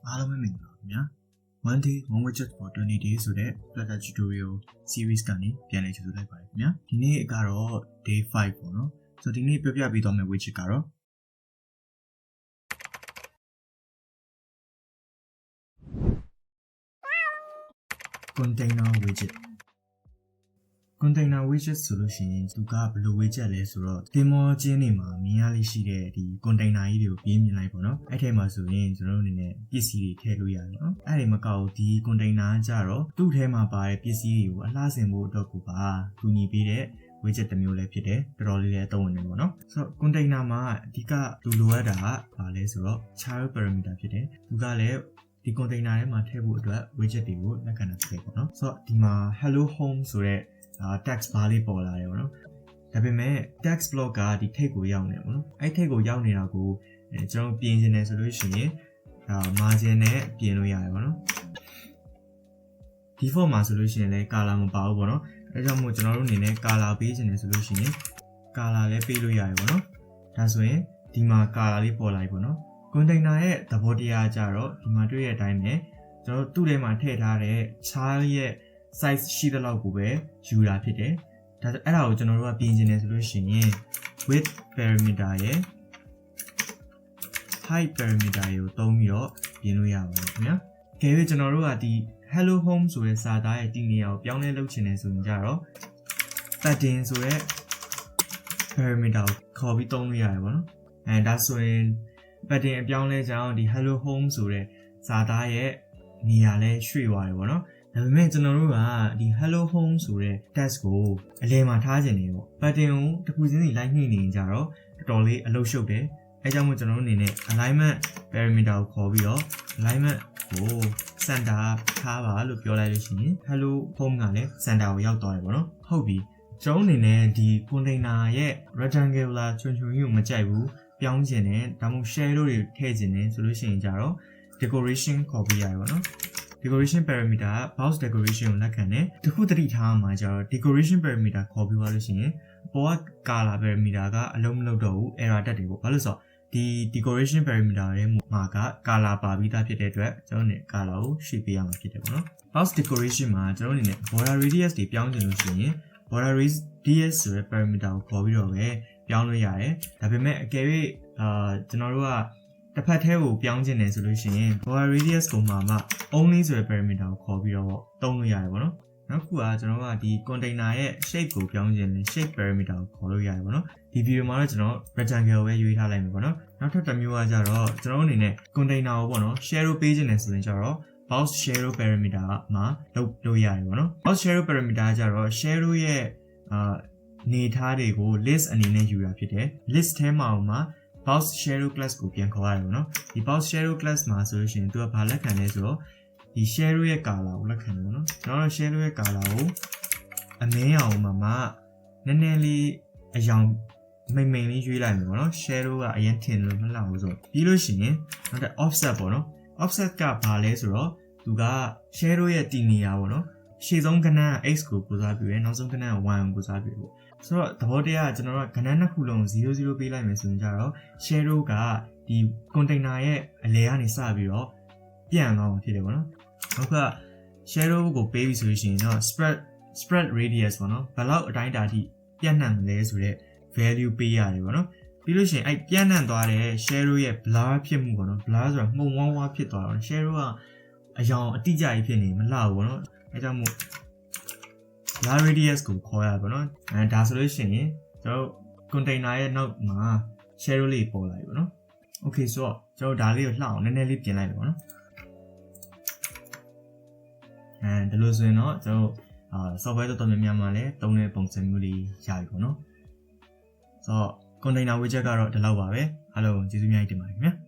အားလုံးပဲမင်္ဂလာပါခင်ဗျာ One day one widget for 20 days ဆိုတဲ့ Flutter tutorial series ကနေပြန်လည်ကြိုဆိုလိုက်ပါတယ်ခင်ဗျာဒီနေ့ကတော့ day 5ပေါ့နော်ဆိုတော့ဒီနေ့ပြောပြပေးသွားမယ့် widget ကတော့ container widget ဆိုလို့ရှိရင်သူကဘယ်လို widget လဲဆိုတော့တင်မောချင်းတွေမှာမြင်ရလိရှိတဲ့ဒီ container ကြီးတွေကိုပြင်မြင်လိုက်ပေါ့နော်အဲ့ထဲမှာဆိုရင်ကျွန်တော်တို့အနေနဲ့ပစ္စည်းတွေထည့်လို့ရတယ်နော်အဲ့ဒီမကောက်ဒီ container ကကြတော့သူ့ထဲမှာပါတဲ့ပစ္စည်းတွေကိုအလှဆင်ဖို့အတွက်ကိုပါကူညီပေးတဲ့ widget တစ်မျိုးလည်းဖြစ်တယ်တော်တော်လေးလည်းအသုံးဝင်နေပေါ့နော်ဆိုတော့ container မှာအဓိကသူလိုအပ်တာကဘာလဲဆိုတော့ child parameter ဖြစ်တယ်သူကလည်းဒီ container ထဲမှာထည့်ဖို့အတွက် widget တွေကိုလက်ခံတာဖြစ်တယ်ပေါ့နော်ဆိုတော့ဒီမှာ hello home ဆိုတဲ့text bar လေးပေါ်လာတယ်ပေါ့နော်ဒါပေမဲ့ text block ကဒီထိပ်ကိုရောက်နေပေါ့နော်အဲ့ထိပ်ကိုရောက်နေတာကိုကျွန်တော်ပြင်ချင်တယ်ဆိုလို့ရှိရင်margin နဲ့ပြင်လို့ရတယ်ပေါ့နော် default မှာဆိုလို့ရှိရင်လည်း color မပါဘူးပေါ့နော်အဲကြောင့်မို့ကျွန်တော်တို့အနေနဲ့ color ပေးချင်တယ်ဆိုလို့ရှိရင် color လည်းပေးလို့ရတယ်ပေါ့နော်ဒါဆိုရင်ဒီမှာ color လေးပေါ်လာပြီပေါ့နော် container ရဲ့သဘောတရားကြတော့ဒီမှာတွေ့တဲ့အတိုင်းပဲကျွန်တော်တို့သူ့ထဲမှာထည့်ထားတဲ့ child ရဲ့size ရှိတဲ့လောက်ကိုပဲယူတာဖြစ်တယ်။ဒါအဲ့ဒါကိုကျွန်တော်တို့ကပြင်ချင်တယ်ဆိုလို့ရှိရင် width parameter ရဲ့ height parameter ကိုသုံးပြီးတော့ပြင်လို့ရပါတယ်ခင်ဗျာ။ကဲပြီးကျွန်တော်တို့ကဒီ hello home ဆိုတဲ့စာသားရဲ့ဒီနေရာကိုပြောင်းလဲလုပ်ချင်တယ်ဆိုရင်ကြတော့ padding ဆိုတဲ့ parameter ကိုခေါ်ပြီးသုံးလို့ရတယ်ပေါ့နော်။အဲဒါဆိုရင် padding အပြောင်းလဲကြောင်းဒီ hello home ဆိုတဲ့စာသားရဲ့နေရာလဲရွှေ့သွားတယ်ပေါ့နော်။ဒါပေမဲ့ကျွန်တော်တို့ကဒီ hello home ဆိုတဲ့ text ကိုအလယ်မှာထားခြင်းနေပေါ့ pattern ကိုတစ်ခုချင်းစီလိုက်နှိမ့်နေကြတော့တော်တော်လေးအလုပ်ရှုပ်တယ်အဲကြောင့်မို့ကျွန်တော်တို့အနေနဲ့ alignment parameter ကိုခေါ်ပြီးတော့ alignment ကို center ထားပါလို့ပြောလိုက်လို့ရှိရင် hello home ကလည်း center ကိုရောက်သွားတယ်ပေါ့နော်ဟုတ်ပြီကျွန်တော်အနေနဲ့ဒီ container ရဲ့ rectangular ချွန်ချွန်ကြီးကိုမကြိုက်ဘူးပြောင်းခြင်းနဲ့ဒါမှမဟုတ် shadow တွေထည့်ခြင်းနဲ့ဆိုလို့ရှိရင်ကြတော့ decoration ခေါ်ပြီးရတယ်ပေါ့နော်decoration parameter က box decoration ကိုလက်ခံတယ်တခုတတိထားမှာကျတော့ decoration parameter ခေါ်ပြီးသွားလို့ရှိရင်ပေါ်က color parameter ကအလုံးမလုံးတော့ဘူး error တက်တယ်ပေါ့ဘာလို့ဆိုတော့ဒီ decoration parameter ရဲ့မှာက color ပါပြီးသားဖြစ်တဲ့အတွက်ကျွန်တော်တို့ color ကိုရွှေ့ပေးရမှာဖြစ်တယ်ပေါ့နော် box decoration မှာကျွန်တော်တို့အနေနဲ့ border radius တွေပြောင်းချင်လို့ရှိရင် border radius ဆိုတဲ့ parameter ကိုခေါ်ပြီးတော့ပဲပြောင်းလို့ရတယ်ဒါပေမဲ့အကယ်၍ကျွန်တော်တို့ကတစ်ဖက်ထဲကိုပြောင်းခြင်းတယ်ဆိုလို့ရှိရင် border radius ကိုမှ only ဆိုတဲ့ parameter ကိုခေါ်ပြီးတော့သုံးလို့ရတယ်ပေါ့နော်နောက်တစ်ခုကကျွန်တော်တို့ကဒီ container ရဲ့ shape ကိုပြောင်းခြင်းတယ် shape parameter ကိုခေါ်လို့ရတယ်ပေါ့နော်ဒီ video မှာတော့ကျွန်တော် rectangle ပဲရွေးထားလိုက်မယ်ပေါ့နော်နောက်ထပ်တစ်မျိုးကကြတော့ကျွန်တော်တို့အနေနဲ့ container ကိုပေါ့နော် shadow ပေးခြင်းတယ်ဆိုရင်ကြတော့ box shadow parameter မှာလုပ်ရတယ်ပေါ့နော် box shadow parameter ကကြတော့ shadow ရဲ့နေထားတွေကို list အနေနဲ့ယူတာဖြစ်တယ် list ထဲမှာbox shadow class ကိုပြန်ခေါ်ရတယ်ပေါ့နော်ဒီ box shadow class မှာဆိုလို့ရှိရင်သူကဘာလက်ခံလဲဆိုတော့ဒီ shadow ရဲ့ color ကိုလက်ခံတယ်ပေါ့နော်ကျွန်တော်တို့ shadow ရဲ့ color ကိုအမင်းအောင်မှာနည်းနည်းလေးအယောင်မိန်လေးရွေးလိုက်မယ်ပေါ့နော် shadow ကအရင်ထင်လို့မလှဘူးဆိုပြီးလို့ရှိရင်နောက်တဲ့ offset ပေါ့နော် offset ကဘာလဲဆိုတော့သူက shadow ရဲ့တည်နေရာပေါ့နော်ရှေ့ဆုံးကဏ္ဍ x ကိုကိုစားပြုတယ်နောက်ဆုံးကဏ္ဍ y ကိုကိုစားပြုတယ်ပေါ့ဆိုတော့သဘောတရားကကျွန်တော်တို့ကဏ္ဍနှစ်ခုလုံး00ပေးလိုက်မယ်ဆိုရင်ကြတော့ shadow ကဒီ container ရဲ့အလယ်ကနေစပြီးတော့ပြန်သွားမှာဖြစ်တယ်ပေါ့နော်နောက်က shadow ကိုပေးပြီးဆိုလို့ရှိရင်တော့ spread radius ပေါ့နော်ဘယ်လောက်အတိုင်းအတာထိပြန့်နှံ့မလဲဆိုတဲ့ value ပေးရတယ်ပေါ့နော်ပြီးလို့ရှိရင်အဲ့ပြန့်နှံ့သွားတဲ့ shadow ရဲ့ blur ဖြစ်မှုပေါ့နော် blur ဆိုတာမှုန်ဝါးဝါးဖြစ်သွားတော့ shadow ကအယောင်အတိအကျကြီးဖြစ်နေမလှဘူးပေါ့နော်အဲကြောင့်မို့blur radius ကိုခေါ်ရပါတော့။ဒါဆိုလို့ရှိရင်ကျွန်တော် container ရဲ့နောက်မှာ shadow လေးပေါ်လာပြီပေါ့နော်။ Okay ဆိုတော့ကျွန်တော်ဒါလေးကိုလှအောင်နည်းနည်းလေးပြင်လိုက်မယ်ပေါ့နော်။ဒါလို့ဆိုရင်တော့ကျွန်တော်software တော်တော်များများမှာလည်းသုံးတဲ့ပုံစံမျိုးလေးရပြီပေါ့နော်။ဆိုတော့ container widget ကတော့ဒီလောက်ပါပဲ။အားလုံးကျေးဇူးများတင်ပါတယ်ခင်ဗျာ။